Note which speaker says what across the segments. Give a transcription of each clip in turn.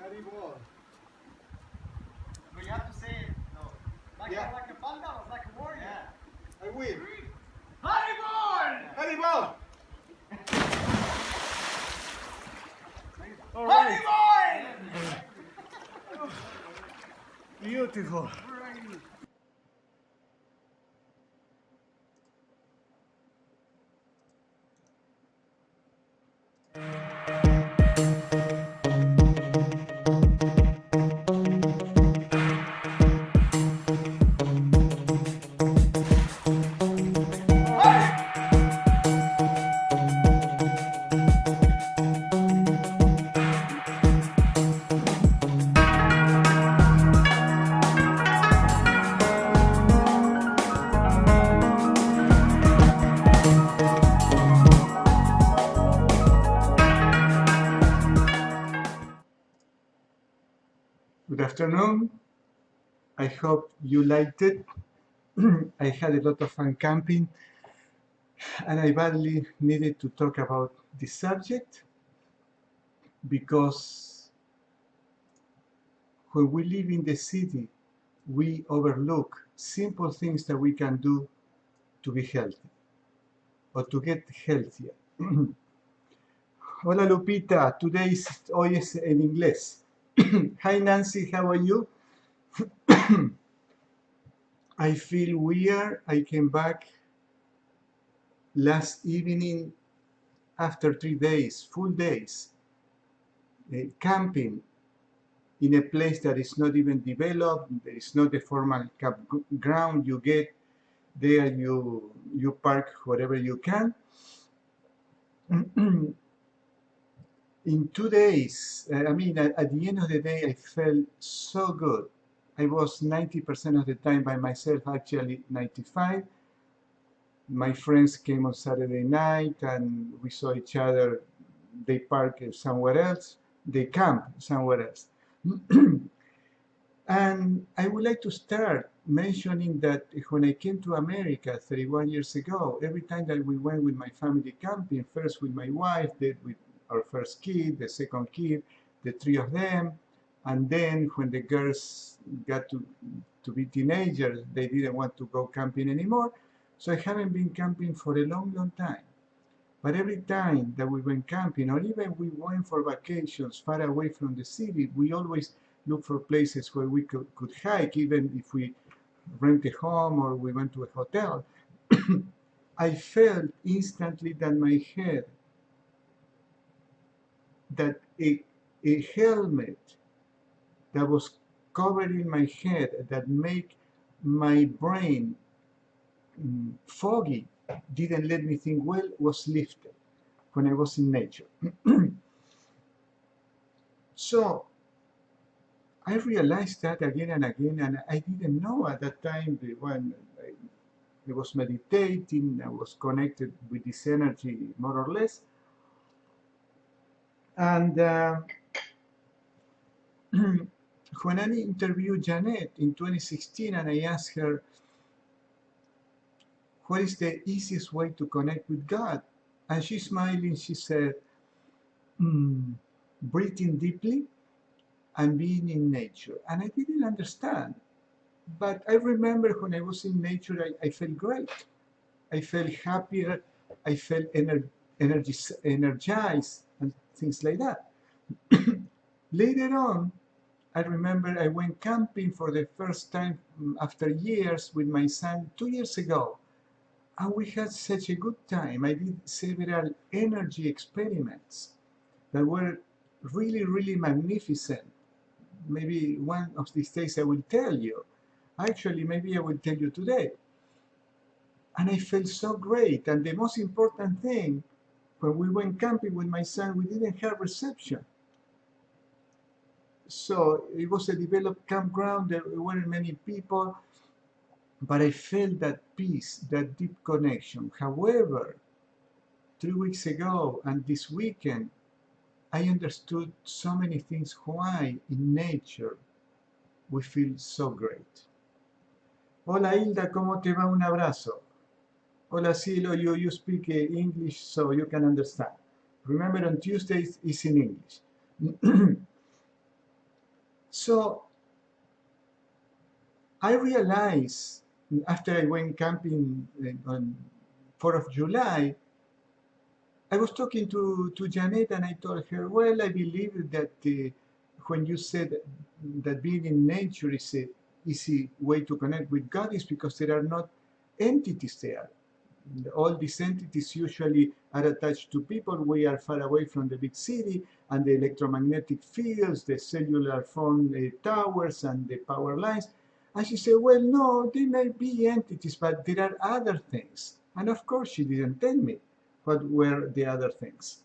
Speaker 1: Haribol.
Speaker 2: But you have to say it, no. Like,
Speaker 1: Yeah.
Speaker 2: like a panda, like a warrior. Yeah.
Speaker 1: I will.
Speaker 2: Haribol!
Speaker 1: Haribol! All
Speaker 2: Haribol!
Speaker 1: right. Beautiful. Good afternoon. I hope you liked it. I had a lot of fun camping, and I badly needed to talk about this subject because when we live in the city, we overlook simple things that we can do to be healthy or to get healthier. Hola Lupita, hoy es en inglés. Hi Nancy, how are you? I feel weird. I came back last evening after 3 days, full days, camping in a place that is not even developed. There is not a formal campground. You get there, you park wherever you can. In 2 days, I mean, at the end of the day, I felt so good. I was 90% of the time by myself, actually 95. My friends came on Saturday night and we saw each other. They parked somewhere else. They camped somewhere else. And I would like to start mentioning that when I came to America 31 years ago, every time that we went with my family camping, first with my wife, then with our first kid, the second kid, the 3 of them, and then when the girls got to be teenagers, they didn't want to go camping anymore. So I haven't been camping for a long, long time. But every time that we went camping, or even we went for vacations far away from the city, we always look for places where we could hike, even if we rent a home or we went to a hotel. I felt instantly that my head, that a helmet that was covering my head, that made my brain foggy, didn't let me think well, was lifted when I was in nature. So I realized that again and again, and I didn't know at that time when I was meditating, I was connected with this energy more or less. And when I interviewed Janet in 2016 and I asked her, what is the easiest way to connect with God? And she smiling, she said, breathing deeply and being in nature. And I didn't understand. But I remember when I was in nature, I felt great. I felt happier. I felt energized and things like that. Later on, I remember I went camping for the first time after years with my son 2 years ago. And we had such a good time. I did several energy experiments that were really, really magnificent. Maybe one of these days I will tell you. Actually, maybe I will tell you today. And I felt so great. And the most important thing, when we went camping with my son, we didn't have reception. So it was a developed campground. There weren't many people. But I felt that peace, that deep connection. However, 3 weeks ago and this weekend, I understood so many things why in nature we feel so great. Hola Hilda, ¿cómo te va? Un abrazo. Hola Cielo, you speak English so you can understand. Remember on Tuesdays it's in English. So I realized after I went camping on 4th of July, I was talking to Janet and I told her, well, I believe that when you said that being in nature is a easy way to connect with God is because there are not entities there. All these entities usually are attached to people. We are far away from the big city and the electromagnetic fields, the cellular phone towers and the power lines. And she said, well, no, they may be entities, but there are other things. And of course, she didn't tell me what were the other things.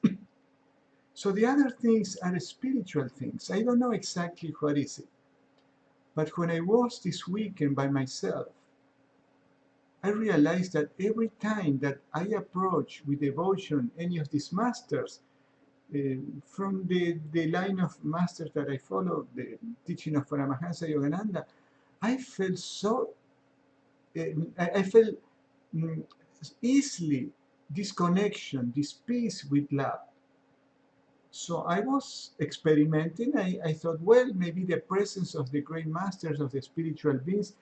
Speaker 1: So the other things are spiritual things. I don't know exactly what is it. But when I was this weekend by myself, I realized that every time that I approach with devotion any of these masters, from the line of masters that I follow, the teaching of Paramahansa Yogananda, I felt so, I felt mm, easily this connection, this peace with love. So I was experimenting. I thought, well, maybe the presence of the great masters of the spiritual beings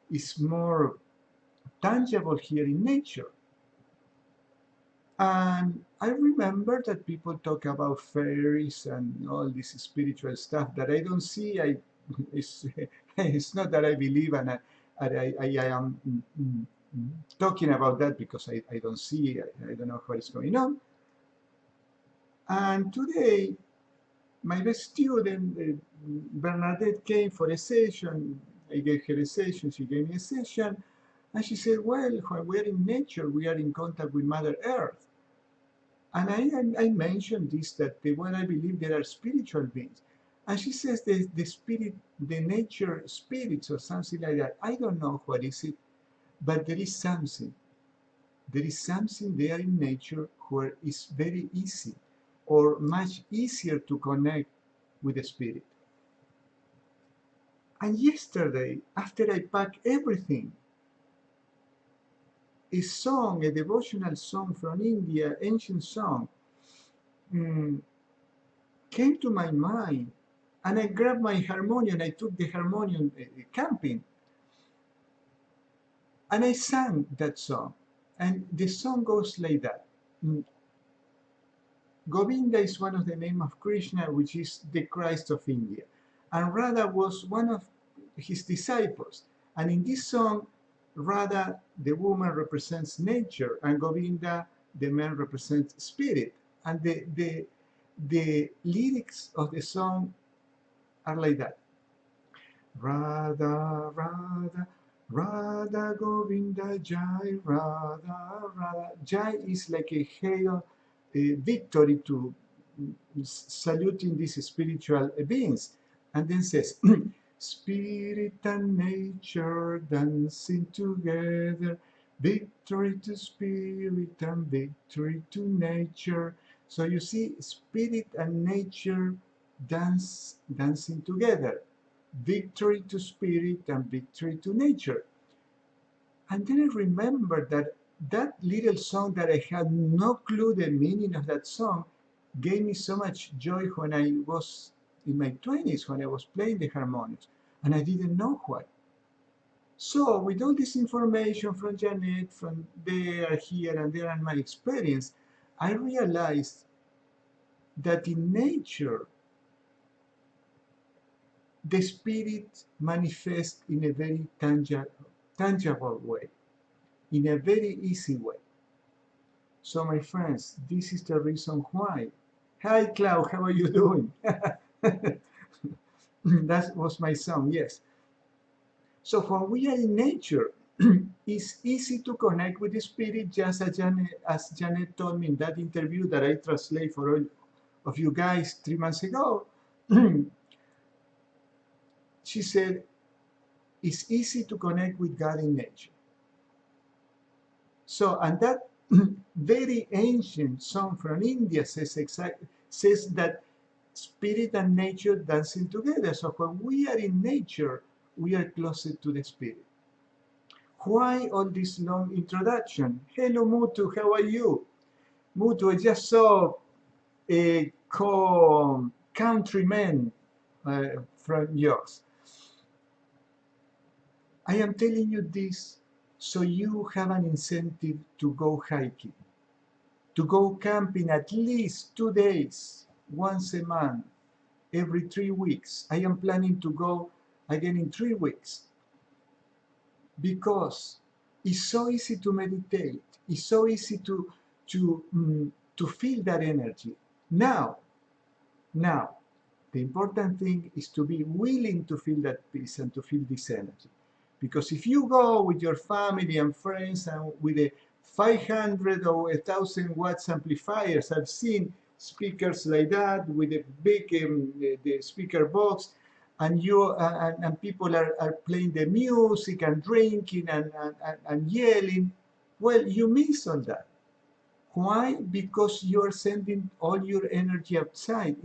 Speaker 1: is more tangible here in nature. And I remember that people talk about fairies and all this spiritual stuff that I don't see. It's, it's not that I believe and I am talking about that because I don't see, I don't know what is going on. And today, my best student, Bernadette, came for a session. I gave her a session, she gave me a session. And she said, well, when we're in nature, we are in contact with Mother Earth. And I mentioned this, that when I believe there are spiritual beings. And she says the spirit, the nature spirits or something like that. I don't know what is it, but there is something. There is something there in nature where it's very easy or much easier to connect with the spirit. And yesterday, after I packed everything, a song, a devotional song from India, ancient song, mm, came to my mind, and I grabbed my harmonium. I took the harmonium camping, and I sang that song. And the song goes like that. Mm, Govinda is one of the names of Krishna, which is the Christ of India. And Radha was one of his disciples. And in this song, Radha, the woman, represents nature, and Govinda, the man, represents spirit. And the lyrics of the song are like that. Radha, Radha, Radha Govinda Jai, Radha, Radha. Jai is like a hail, a victory to saluting these spiritual beings. And then says, Spirit and nature dancing together, victory to spirit and victory to nature. So you see, spirit and nature dancing together, victory to spirit and victory to nature. And then I remember that that little song that I had no clue the meaning of that song gave me so much joy when I was in my 20s, when I was playing the harmonics, and I didn't know why. So with all this information from Janet, from there, here, and there, and my experience, I realized that in nature, the spirit manifests in a very tangible way, in a very easy way. So my friends, this is the reason why. Hi Clau, how are you doing? That was my song, yes. So when we are in nature, it's easy to connect with the spirit, just as Janet told me in that interview that I translate for all of you guys 3 months ago. She said, it's easy to connect with God in nature. So, and that very ancient song from India says that spirit and nature dancing together. So when we are in nature, we are closer to the spirit. Why all this long introduction? Hello Mutu, how are you? Mutu, I just saw a countryman from yours. I am telling you this so you have an incentive to go hiking, to go camping at least 2 days, once a month, every 3 weeks. I am planning to go again in 3 weeks because it's so easy to meditate. It's so easy to feel that energy. Now, the important thing is to be willing to feel that peace and to feel this energy. Because if you go with your family and friends and with a 500 or 1,000 watts amplifiers, I've seen speakers like that with a big the speaker box, and people are playing the music and drinking and yelling. Well, you miss all that. Why? Because you are sending all your energy outside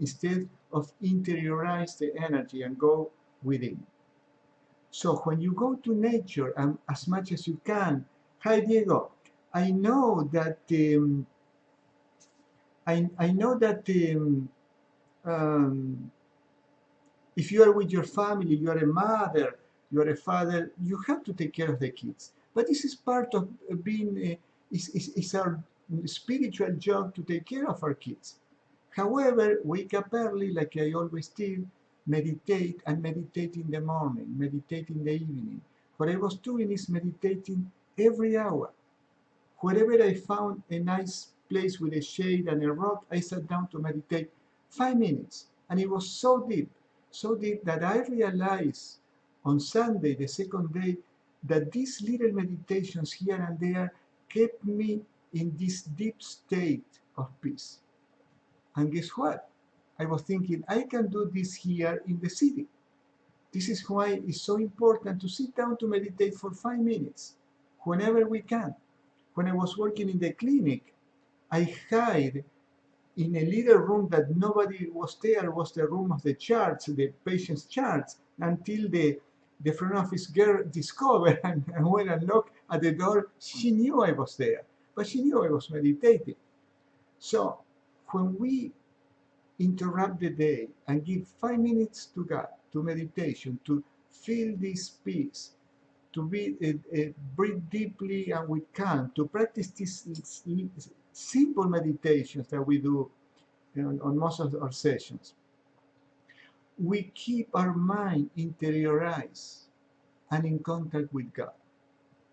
Speaker 1: instead of interiorize the energy and go within. So when you go to nature and as much as you can, hi Diego, I know that I know that if you are with your family, you are a mother, you are a father, you have to take care of the kids. But this is part of being, is our spiritual job to take care of our kids. However, wake up early, like I always did, meditate and meditate in the morning, meditate in the evening. What I was doing is meditating every hour. Wherever I found a nice place with a shade and a rock, I sat down to meditate 5 minutes. And it was so deep that I realized on Sunday, the second day, that these little meditations here and there kept me in this deep state of peace. And guess what? I was thinking, I can do this here in the city. This is why it's so important to sit down to meditate for 5 minutes, whenever we can. When I was working in the clinic, I hid in a little room that nobody was there, was the room of the charts, the patient's charts, until the front office girl discovered and went and knocked at the door. She knew I was there, but she knew I was meditating. So when we interrupt the day and give 5 minutes to God, to meditation, to feel this peace, to breathe deeply and with calm, to practice these simple meditations that we do on most of our sessions. We keep our mind interiorized and in contact with God.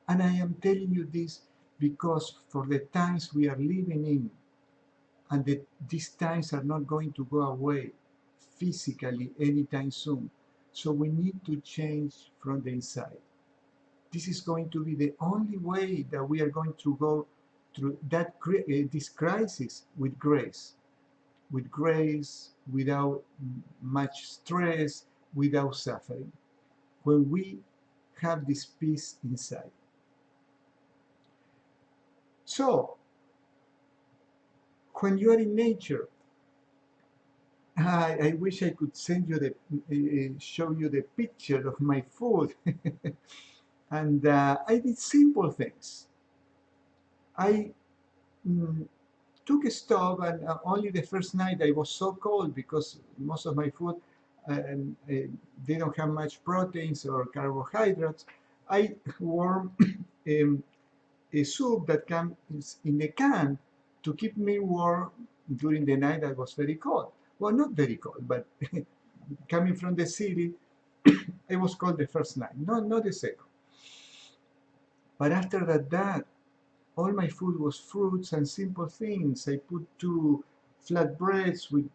Speaker 1: And I am telling you this because for the times we are living in, and these times are not going to go away physically anytime soon. So we need to change from the inside. This is going to be the only way that we are going to go through this crisis with grace, without much stress, without suffering, when we have this peace inside. So, when you are in nature, I wish I could send you show you the picture of my food. And I did simple things. I took a stove, and only the first night I was so cold because most of my food they don't have much proteins or carbohydrates. I warm a soup that comes in a can to keep me warm during the night that was very cold. Well, not very cold, but coming from the city, it was cold the first night, not the second. But after that, all my food was fruits and simple things. I put 2 flatbreads with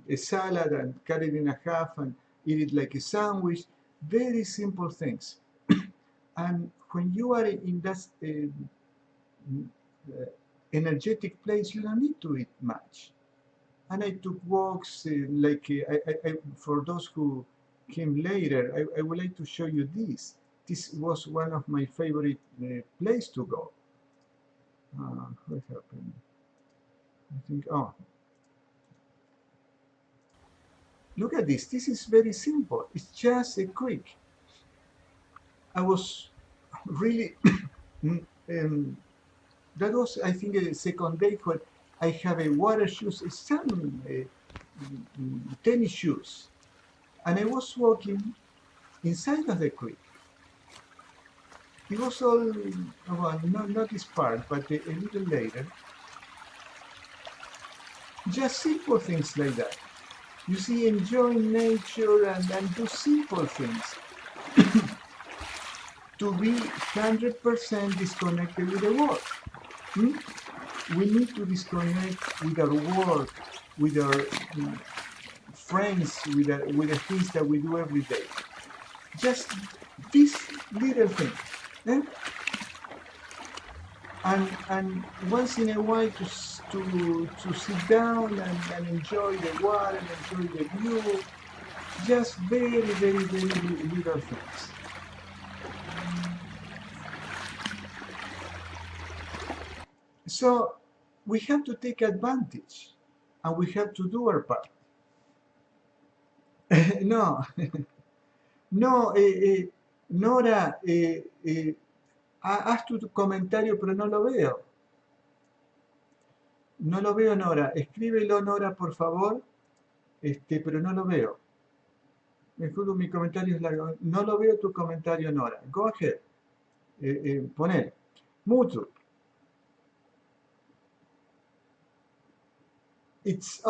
Speaker 1: a salad and cut it in half and eat it like a sandwich. Very simple things. And when you are in that energetic place, you don't need to eat much. And I took walks, for those who came later, I would like to show you this. This was one of my favorite places to go. What happened? I think, look at this. This is very simple. It's just a quick. I was really, that was, I think, the second day when I have a water shoes, some tennis shoes. And I was walking inside of the creek. It was all, well, not this part, but a little later. Just simple things like that. You see, enjoying nature and do simple things. To be 100% disconnected with the world. Hmm? We need to disconnect with our work, with our friends, with the things that we do every day. Just these little things. Eh? And once in a while to sit down and enjoy the water and enjoy the view. Just very, very, very little things. So we have to take advantage and we have to do our part. No, no, Nora, haz tu comentario, pero no lo veo. No lo veo, Nora. Escríbelo, Nora, por favor, pero no lo veo. Me juro, mi comentario es largo. No lo veo tu comentario, Nora. Go ahead. Poner. Mutu. It's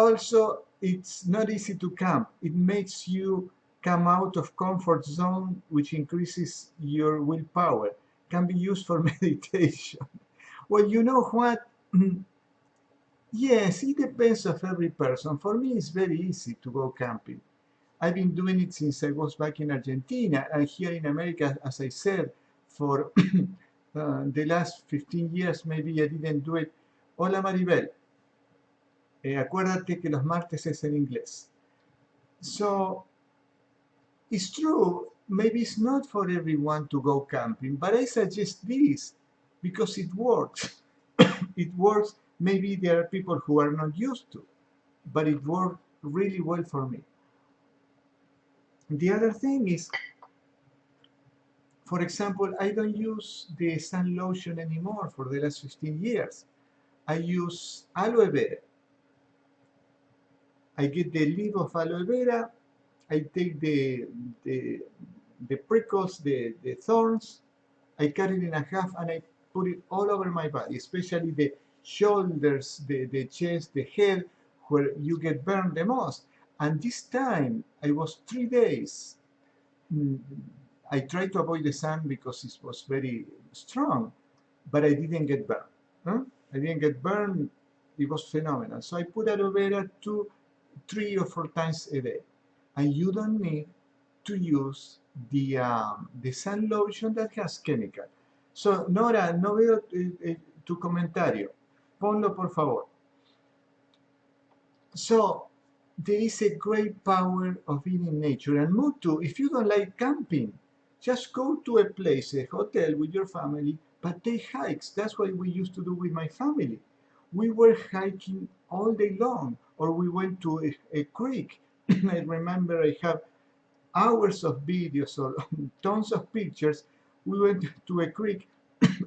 Speaker 1: not easy to come. It makes you come out of comfort zone, which increases your willpower. Can be used for meditation. Well, you know what? Yes, it depends of every person. For me, it's very easy to go camping. I've been doing it since I was back in Argentina, and here in America, as I said, for the last 15 years, maybe I didn't do it. Hola Maribel, acuérdate que los martes es en inglés. So, it's true, maybe it's not for everyone to go camping, but I suggest this because it works. It works. Maybe there are people who are not used to, but it worked really well for me. The other thing is, for example, I don't use the sun lotion anymore for the last 15 years. I use aloe vera. I get the leaf of aloe vera, I take the prickles, the thorns, I cut it in half and I put it all over my body, especially the shoulders, the chest, the head, where you get burned the most. And this time, I was 3 days. I tried to avoid the sun because it was very strong, but I didn't get burned. Huh? I didn't get burned. It was phenomenal. So I put aloe vera 3 or 4 times a day. And you don't need to use the sun lotion that has chemical. So, Nora, no veo tu comentario. Ponlo, por favor. So, there is a great power of being in nature. And Mutu, if you don't like camping, just go to a place, a hotel with your family, but take hikes. That's what we used to do with my family. We were hiking all day long, or we went to a creek. I remember I have hours of videos or tons of pictures. We went to a creek.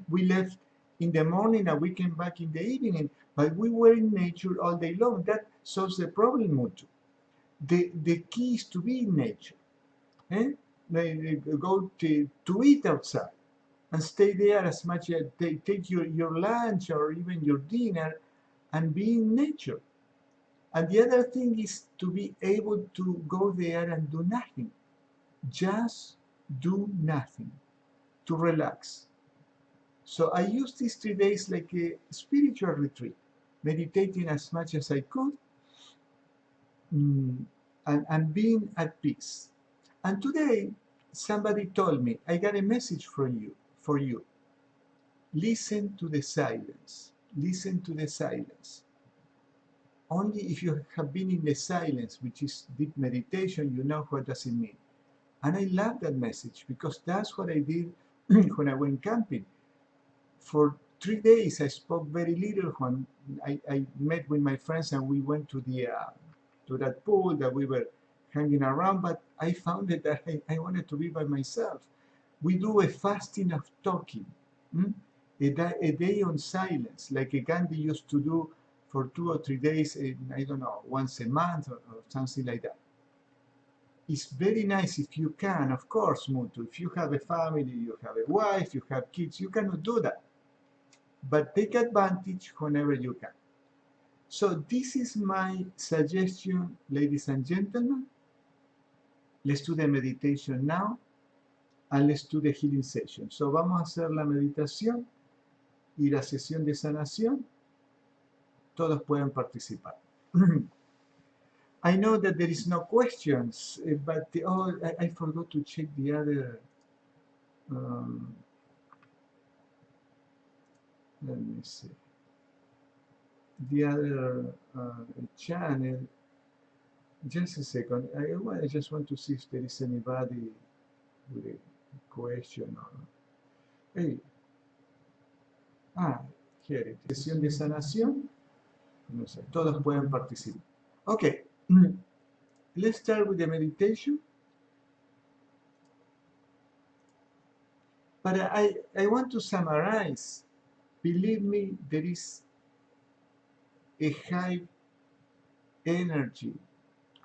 Speaker 1: We left in the morning and we came back in the evening, but we were in nature all day long. That solves the problem, Mutu. The key is to be in nature. Eh? Go to eat outside and stay there as much as take your lunch or even your dinner and be in nature. And the other thing is to be able to go there and do nothing. Just do nothing to relax. So I used these 3 days like a spiritual retreat, meditating as much as I could and being at peace. And today, somebody told me, I got a message for you. Listen to the silence. Listen to the silence. Only if you have been in the silence, which is deep meditation, you know what does it mean. And I love that message because that's what I did when I went camping. For 3 days, I spoke very little when I met with my friends and we went to that pool that we were hanging around, but I found that I wanted to be by myself. We do a fasting of talking, a day on silence, like Gandhi used to do for 2 or 3 days, I don't know, once a month or something like that. It's very nice if you can, of course, Mutu. If you have a family, you have a wife, you have kids, you cannot do that. But take advantage whenever you can. So this is my suggestion, ladies and gentlemen. Let's do the meditation now, and let's do the healing session. So vamos a hacer la meditación y la sesión de sanación. Todos pueden participar. I know that there is no questions, but I forgot to check the other. Let me see. The other channel. Just a second. I just want to see if there is anybody with a question or. Hey. Here it is. Sesión de sanación. No sé, todos pueden participar. Okay. Let's start with the meditation. But I want to summarize. Believe me, there is a high energy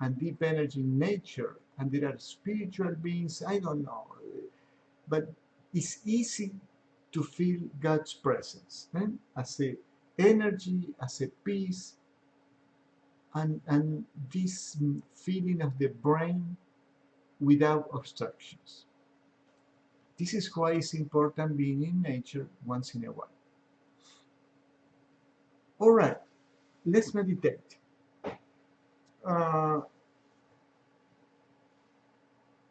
Speaker 1: and deep energy in nature, and there are spiritual beings, I don't know, but it's easy to feel God's presence, as a energy, as a peace, and this feeling of the brain without obstructions. This is why it's important being in nature once in a while. All right, let's meditate.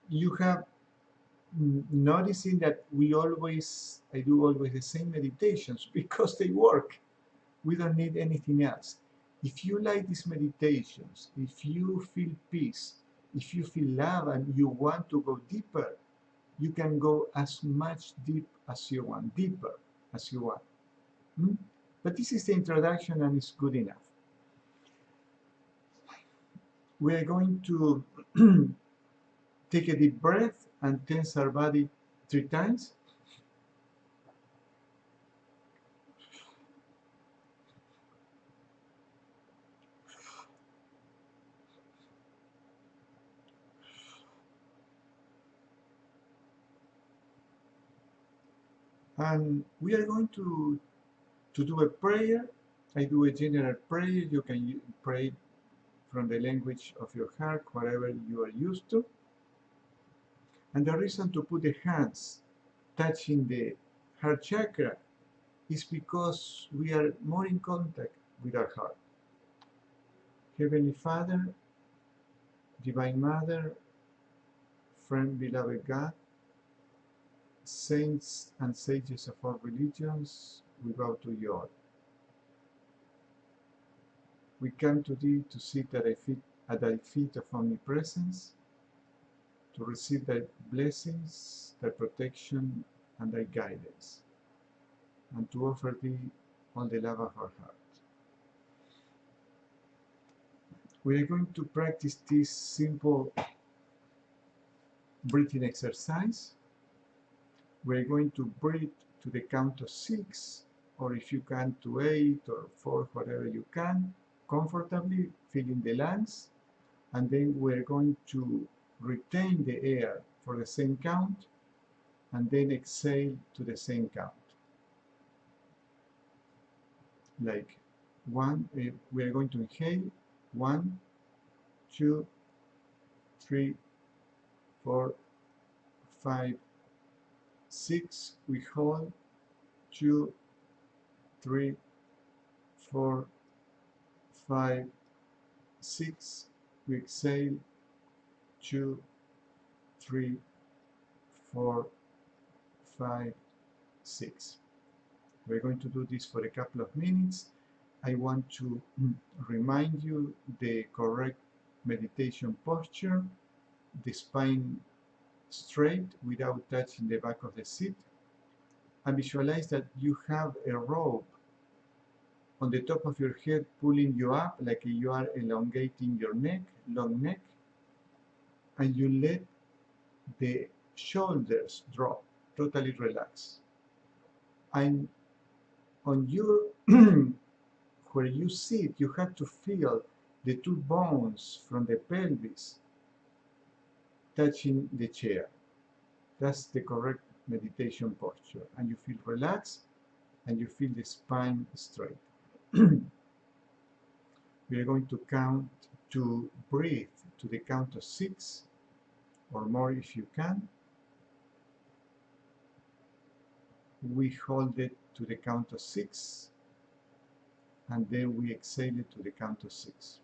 Speaker 1: You have noticing that I do always the same meditations because they work. We don't need anything else. If you like these meditations, if you feel peace, if you feel love and you want to go deeper, you can go as much deep as you want, deeper as you want. But this is the introduction and it's good enough. We are going to take a deep breath and tense our body 3 times. And we are going to do a prayer. I do a general prayer. You can pray from the language of your heart, whatever you are used to. And the reason to put the hands touching the heart chakra is because we are more in contact with our heart. Heavenly Father, Divine Mother, friend, beloved God, saints and sages of all religions, we bow to you all. We come to thee to sit at thy feet of omnipresence, to receive thy blessings, thy protection, and thy guidance, and to offer thee all the love of our heart. We are going to practice this simple breathing exercise. We're going to breathe to the count of 6, or if you can to 8 or 4, whatever you can, comfortably filling the lungs, and then we're going to retain the air for the same count, and then exhale to the same count. Like we are going to inhale 1, 2, 3, 4, 5, 6. We hold 2, 3, 4, 5, 6. We exhale 2, 3, 4, 5, 6. We're going to do this for a couple of minutes. I want to remind you the correct meditation posture, the spine straight without touching the back of the seat, and visualize that you have a rope on the top of your head pulling you up like you are elongating your neck, long neck, and you let the shoulders drop, totally relax. And on your where you sit, you have to feel the 2 bones from the pelvis touching the chair. That's the correct meditation posture. And you feel relaxed and you feel the spine straight. We are going to breathe to the count of 6 or more if you can. We hold it to the count of 6 and then we exhale it to the count of 6.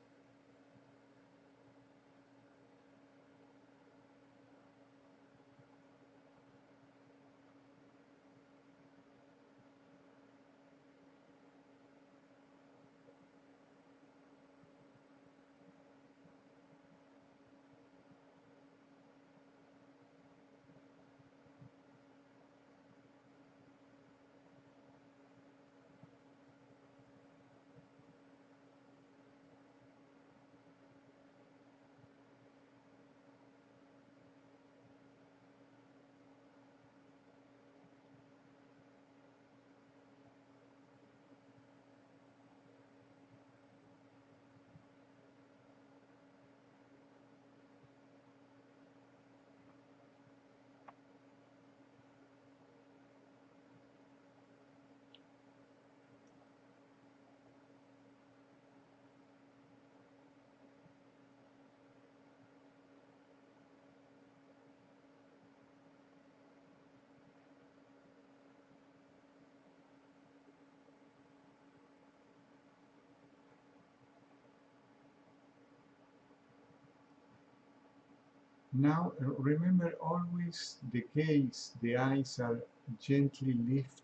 Speaker 1: Now remember always the gaze, the eyes are gently lifted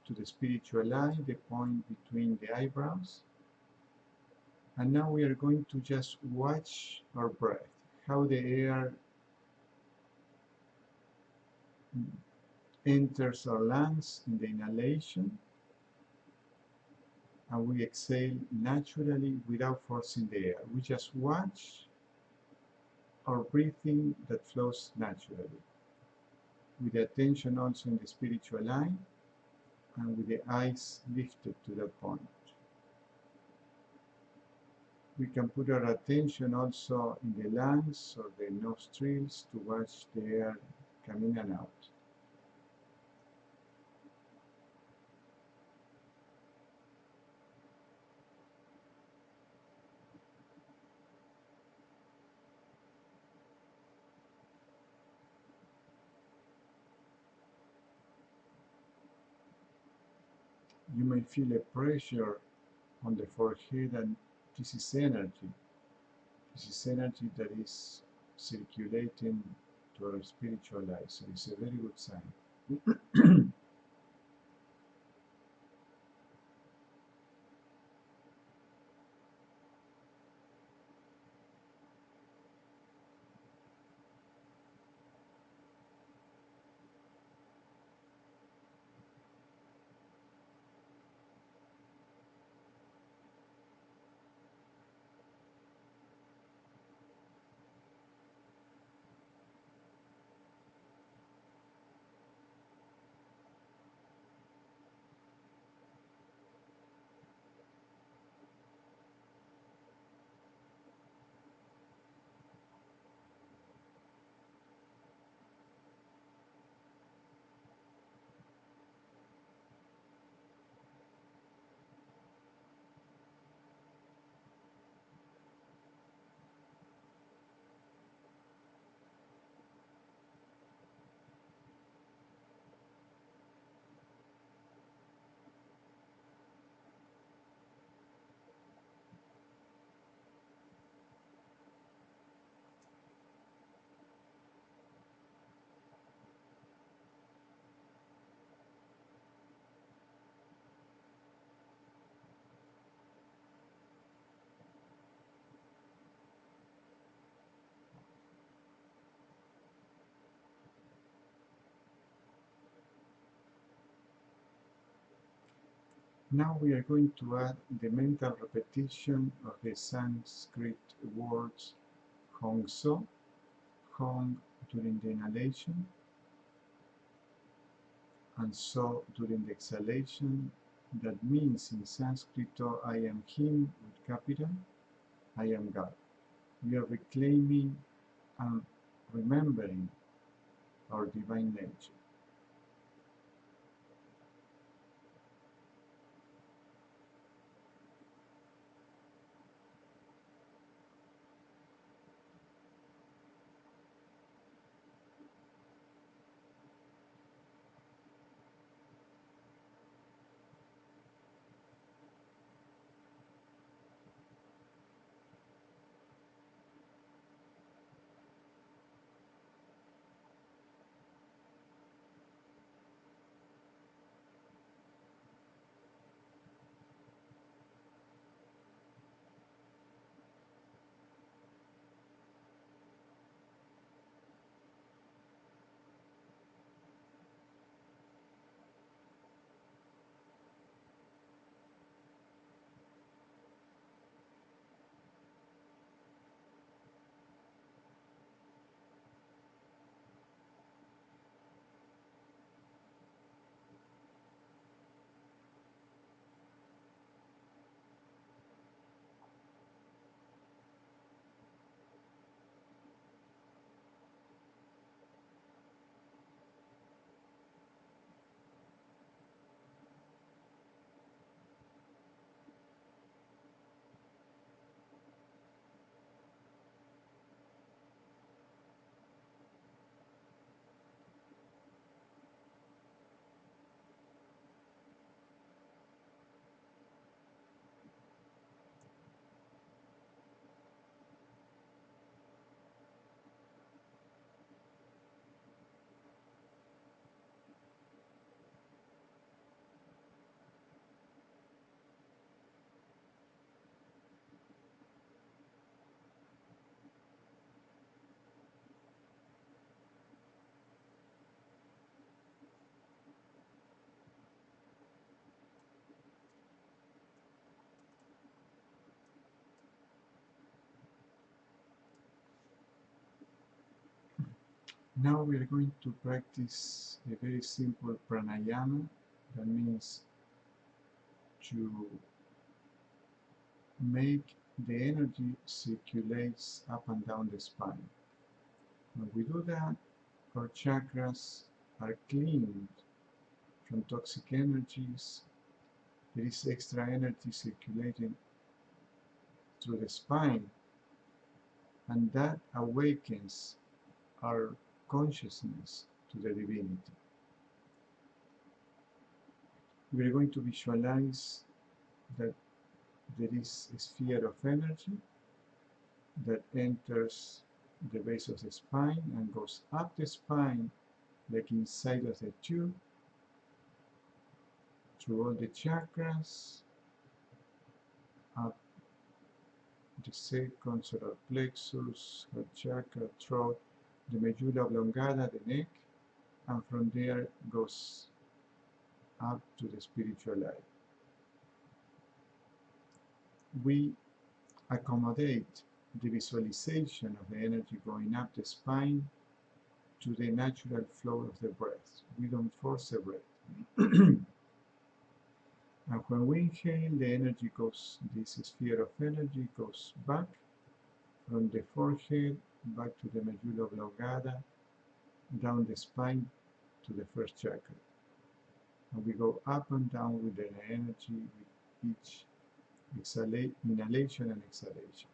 Speaker 1: to the spiritual eye, the point between the eyebrows. And now we are going to just watch our breath, how the air enters our lungs in the inhalation, and we exhale naturally without forcing the air. We just watch our breathing that flows naturally, with the attention also in the spiritual eye, and with the eyes lifted to that point. We can put our attention also in the lungs or the nostrils to watch the air come in and out. You may feel a pressure on the forehead, and this is energy. This is energy that is circulating to our spiritual life, so it's a very good sign. Now we are going to add the mental repetition of the Sanskrit words Hong So, Hong during the inhalation, and So during the exhalation. That means in Sanskrit, I am Him with capital, I am God. We are reclaiming and remembering our divine nature. Now we are going to practice a very simple pranayama. That means to make the energy circulates up and down the spine. When we do that, our chakras are cleaned from toxic energies. There is extra energy circulating through the spine, and that awakens our consciousness to the divinity. We are going to visualize that there is a sphere of energy that enters the base of the spine and goes up the spine like inside of the tube, through all the chakras, up the second solar plexus, heart chakra, throat, the medulla oblongata, the neck, and from there goes up to the spiritual life. We accommodate the visualization of the energy going up the spine to the natural flow of the breath. We don't force the breath. And when we inhale, the energy goes, this sphere of energy goes back from the forehead, back to the medulla oblongata, down the spine to the first chakra. And we go up and down with the energy with each inhalation and exhalation.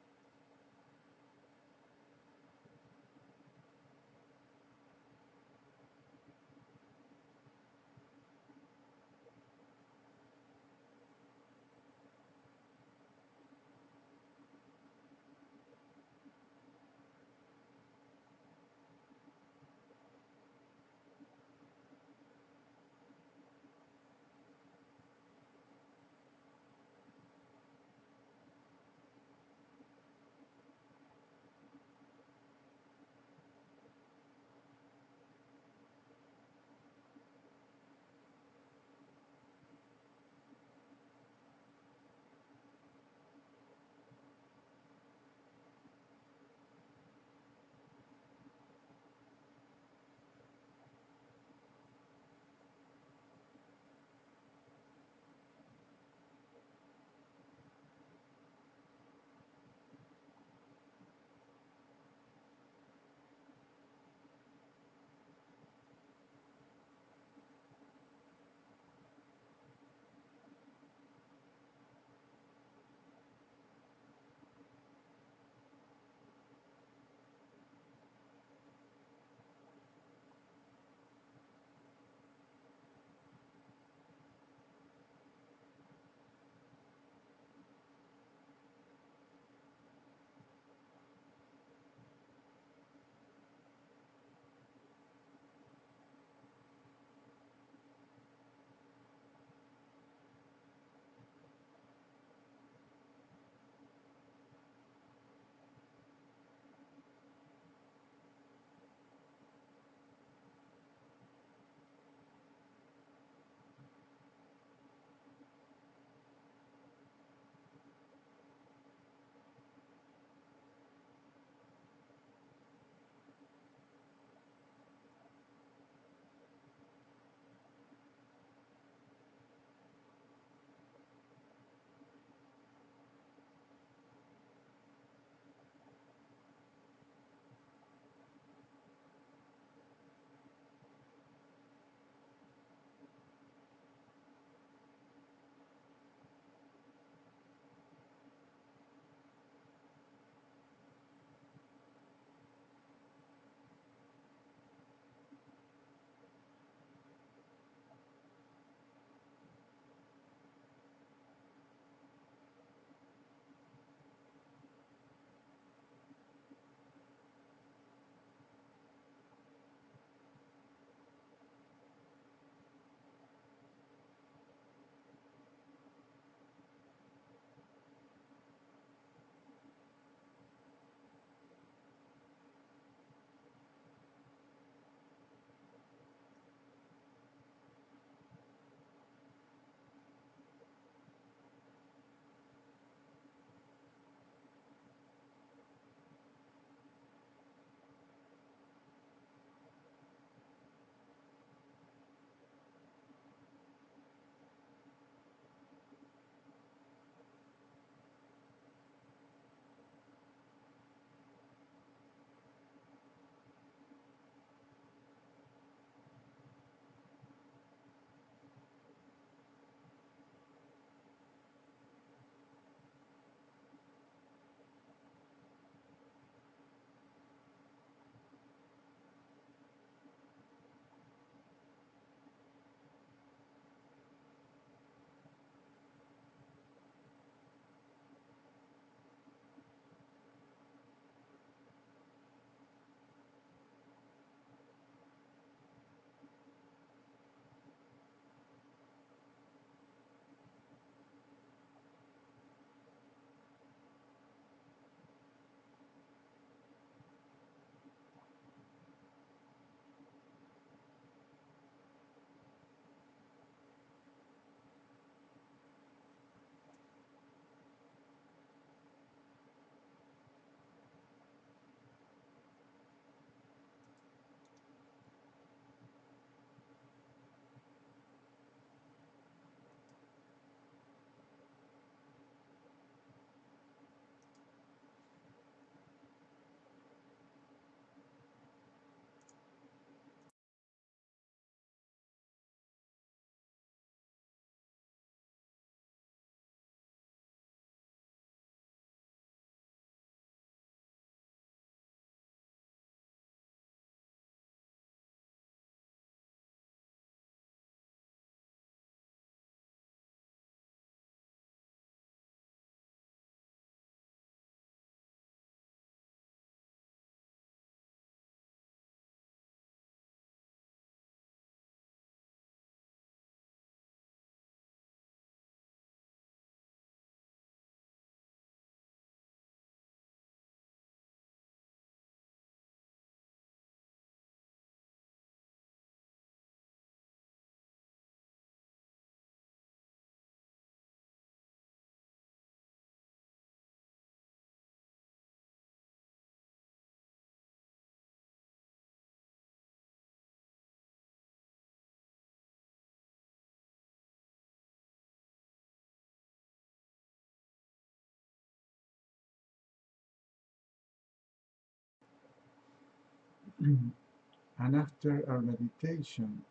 Speaker 1: And after our meditation,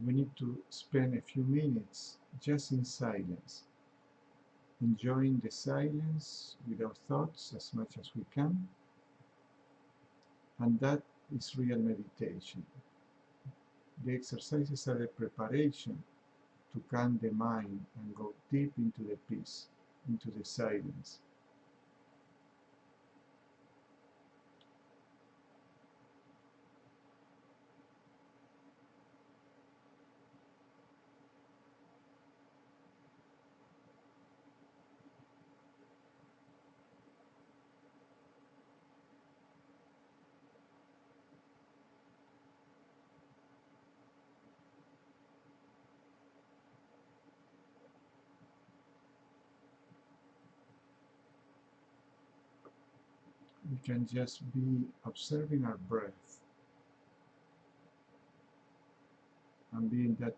Speaker 1: we need to spend a few minutes just in silence, enjoying the silence without thoughts as much as we can. And that is real meditation. The exercises are a preparation to calm the mind and go deep into the peace, into the silence. We can just be observing our breath and be in that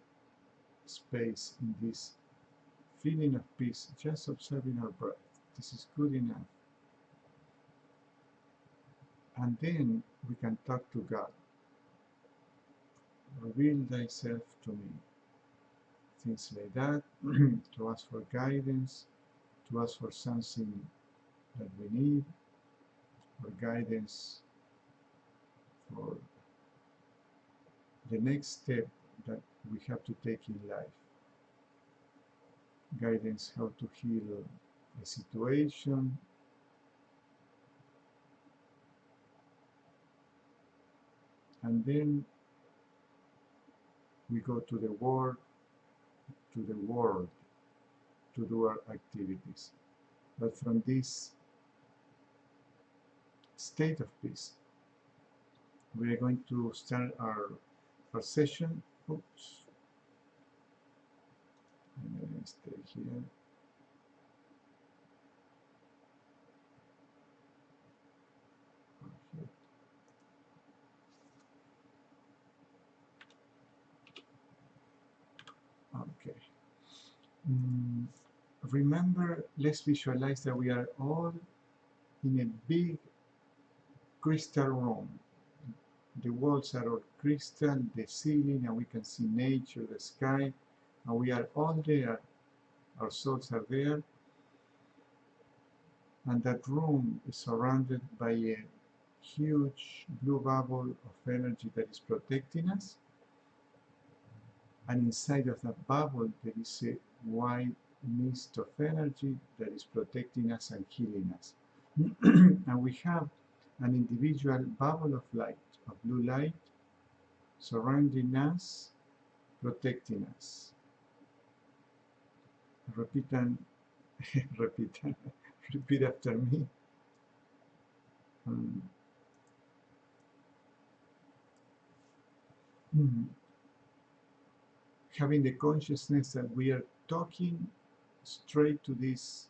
Speaker 1: space, in this feeling of peace, just observing our breath. This is good enough. And then we can talk to God. Reveal thyself to me. Things like that, to ask for guidance, to ask for something that we need, or guidance for the next step that we have to take in life. Guidance how to heal a situation, and then we go to the world to do our activities. But from this state of peace, we are going to start our session. Oops. I'm going to stay here. Okay. Remember, let's visualize that we are all in a big crystal room. The walls are all crystal, the ceiling, and we can see nature, the sky, and we are all there. Our souls are there, and that room is surrounded by a huge blue bubble of energy that is protecting us, and inside of that bubble there is a white mist of energy that is protecting us and healing us. And we have an individual bubble of light, of blue light, surrounding us, protecting us. Repeat after me. Having the consciousness that we are talking straight to these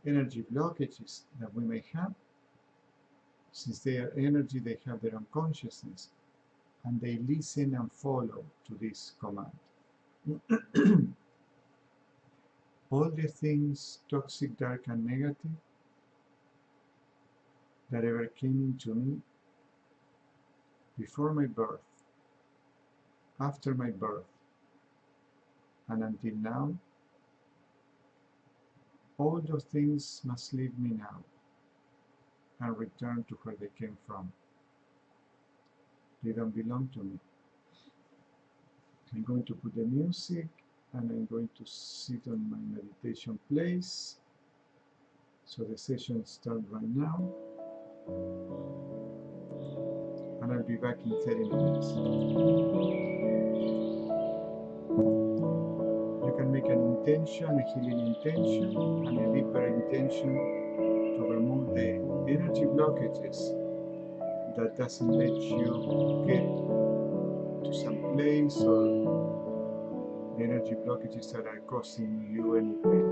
Speaker 1: energy blockages that we may have. Since they are energy, they have their own consciousness, and they listen and follow to this command. All the things toxic, dark, and negative that ever came into me before my birth, after my birth, and until now, all those things must leave me now and return to where they came from. They don't belong to me. I'm going to put the music, and I'm going to sit on my meditation place. So the session starts right now, and I'll be back in 30 minutes. You can make an intention, a healing intention, and a deeper intention to remove the energy blockages that doesn't let you get to some place, or the energy blockages that are causing you any pain.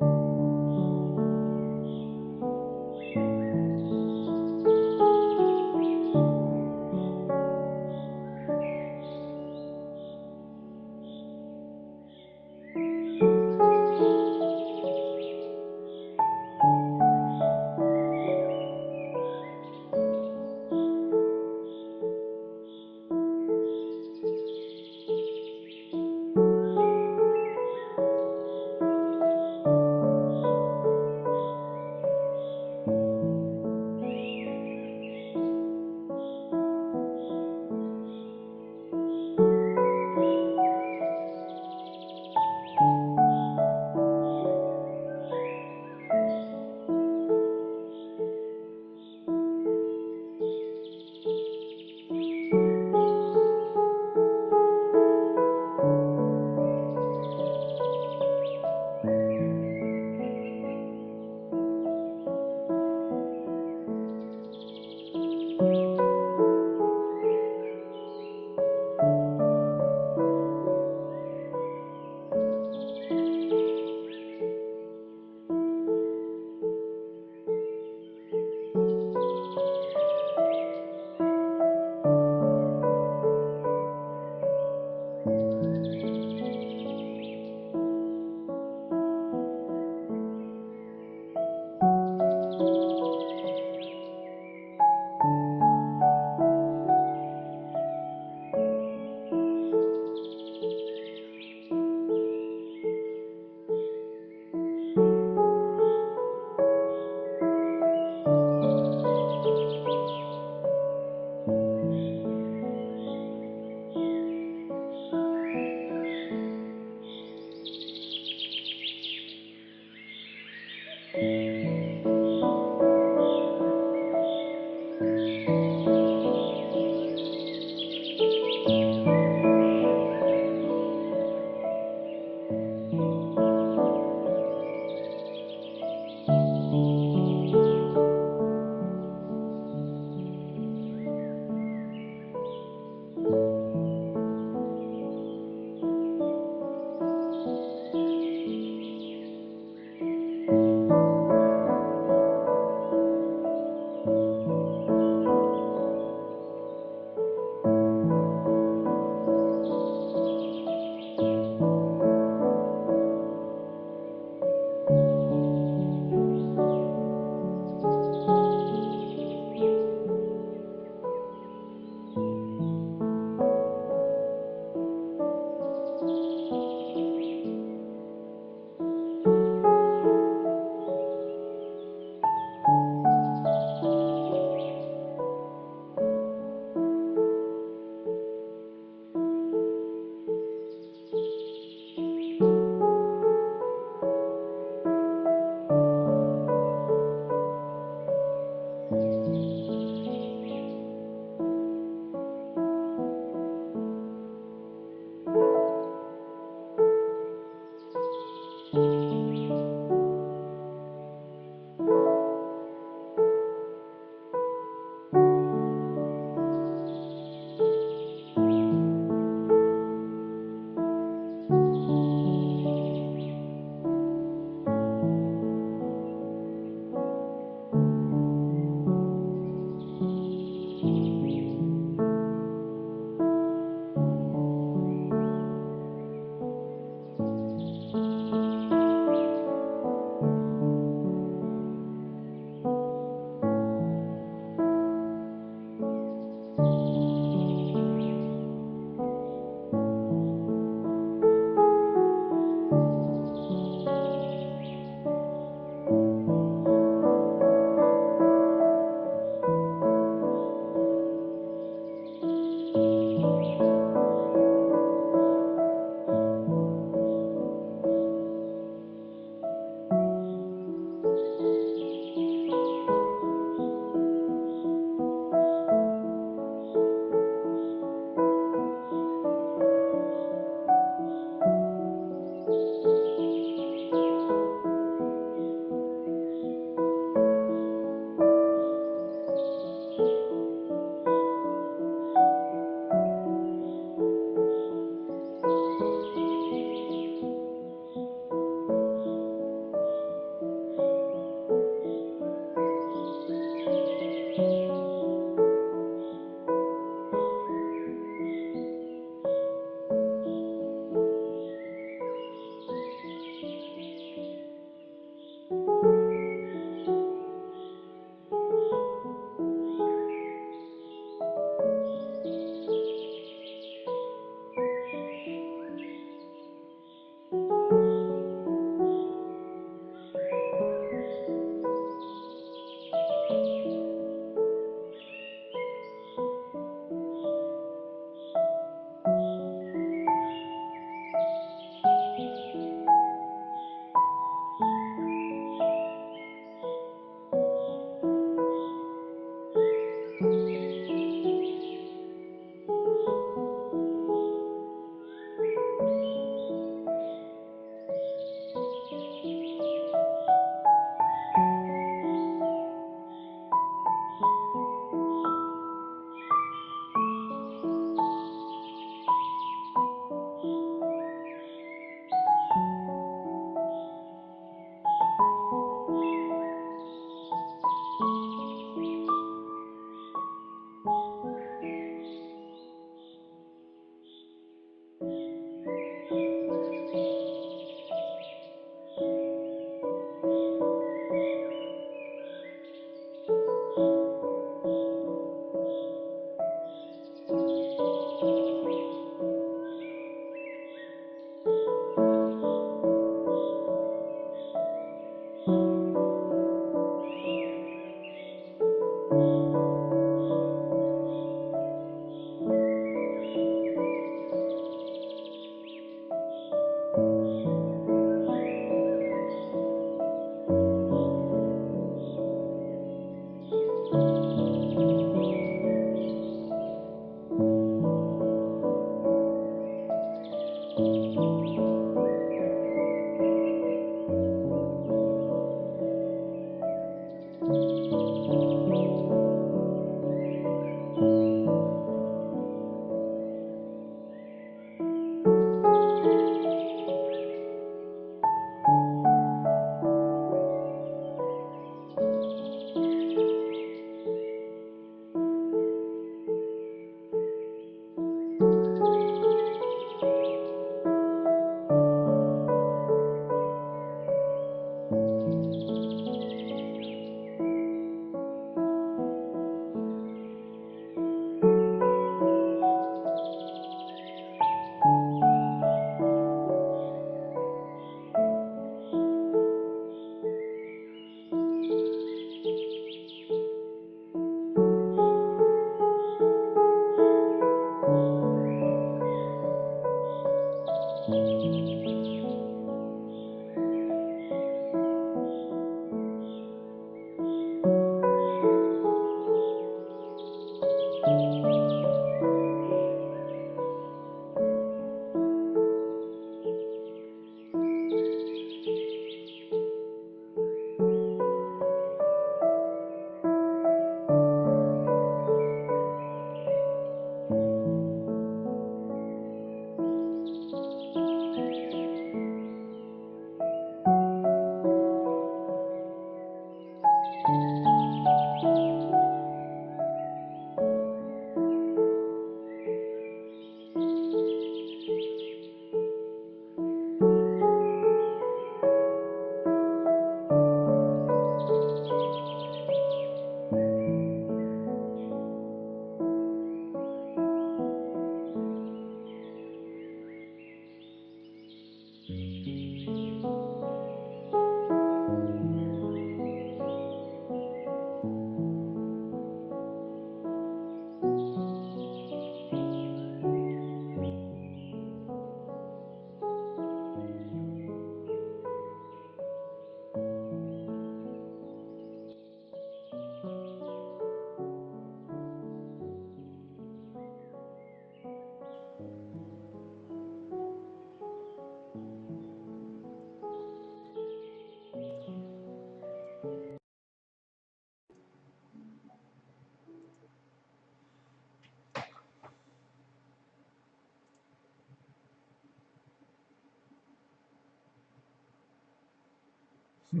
Speaker 1: All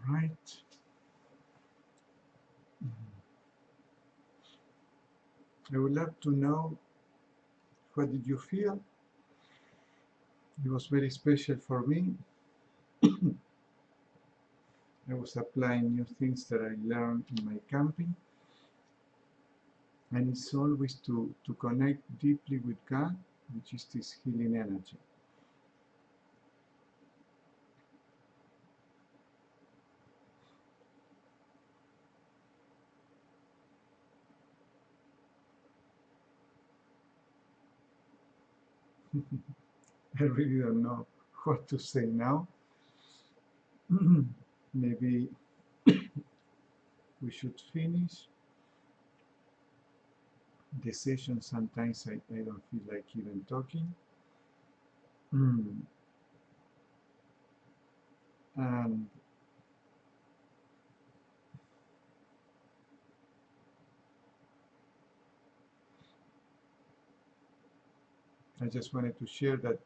Speaker 1: right. I would love to know, what did you feel? It was very special for me. I was applying new things that I learned in my camping. And it's always to connect deeply with God, which is this healing energy. I really don't know what to say now. Maybe we should finish the session. Sometimes I don't feel like even talking. And I just wanted to share that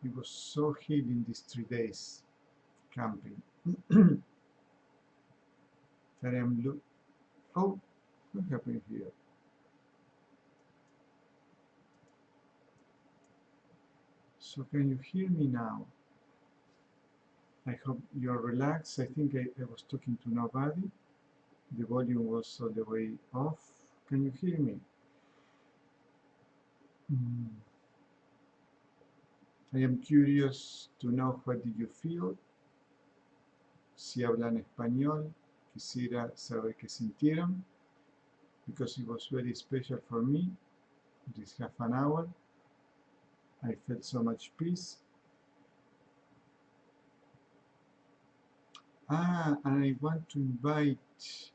Speaker 1: it was so healing these 3 days camping. That oh, what happened here? So can you hear me now? I hope you're relaxed. I think I was talking to nobody. The volume was all the way off. Can you hear me? I am curious to know, what did you feel? Si hablan español, quisiera saber qué sintieron, because it was very special for me. This half an hour, I felt so much peace. And I want to invite,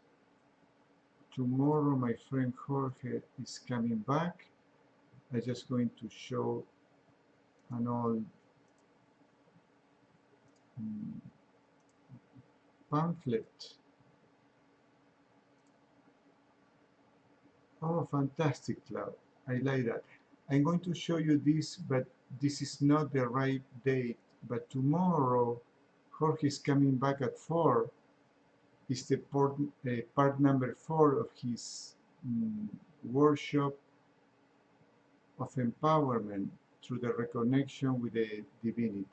Speaker 1: tomorrow my friend Jorge is coming back. I'm just going to show an old pamphlet. Oh, fantastic, Cloud. I like that. I'm going to show you this, but this is not the right date. But tomorrow, Jorge is coming back at 4. It's the part number 4 of his workshop of empowerment through the reconnection with the divinity.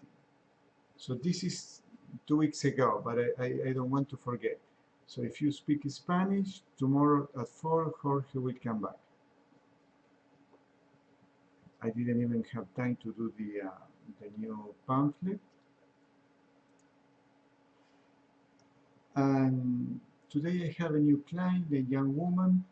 Speaker 1: So this is 2 weeks ago, but I don't want to forget. So if you speak Spanish, tomorrow at 4, Jorge will come back. I didn't even have time to do the new pamphlet. And today I have a new client, a young woman,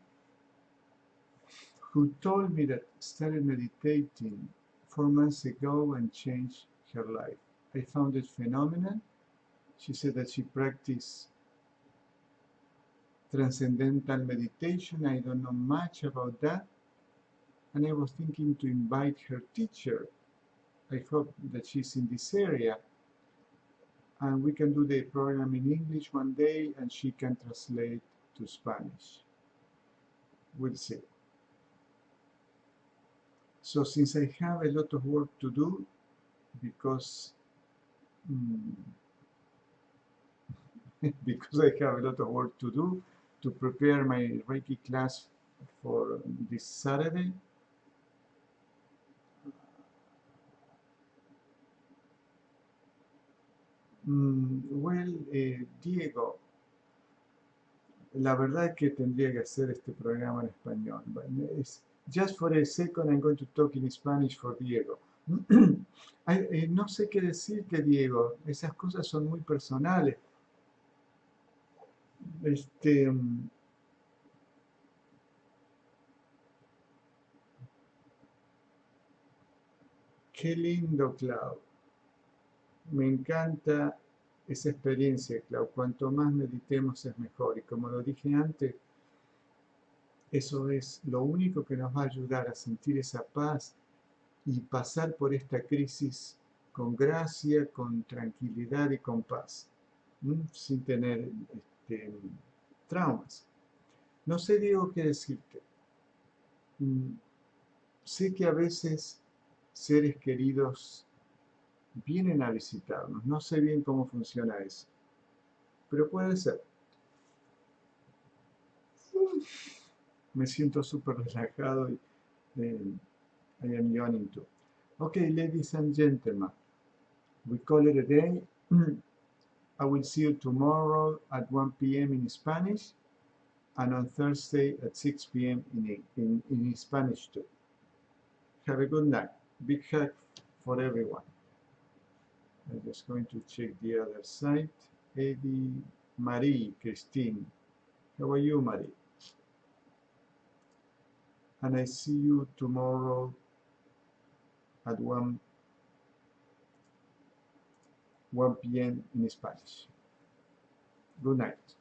Speaker 1: who told me that started meditating 4 months ago and changed her life. I found it phenomenal. She said that she practiced transcendental meditation. I don't know much about that. And I was thinking to invite her teacher. I hope that she's in this area. And we can do the program in English one day and she can translate to Spanish. We'll see. So since I have a lot of work to do, because because I have a lot of work to do to prepare my Reiki class for this Saturday, Diego, la verdad que tendría que hacer este programa en español. Just for a second, I'm going to talk in Spanish for Diego. No sé qué decirte, Diego. Esas cosas son muy personales. Qué lindo, Clau. Me encanta esa experiencia, Clau. Cuanto más meditemos es mejor. Y como lo dije antes, eso es lo único que nos va a ayudar a sentir esa paz y pasar por esta crisis con gracia, con tranquilidad y con paz, sin tener traumas. No sé, Diego, qué decirte. Sé que a veces seres queridos vienen a visitarnos. No sé bien cómo funciona eso, pero puede ser. Me siento súper relajado y I am yawning too. Okay, ladies and gentlemen, we call it a day. I will see you tomorrow at 1 p.m. in Spanish and on Thursday at 6 p.m. in Spanish too. Have a good night. Big hug for everyone. I'm just going to check the other side. Eddie, Marie, Christine. How are you, Marie? And I see you tomorrow at 1 p.m. in Spanish. Good night.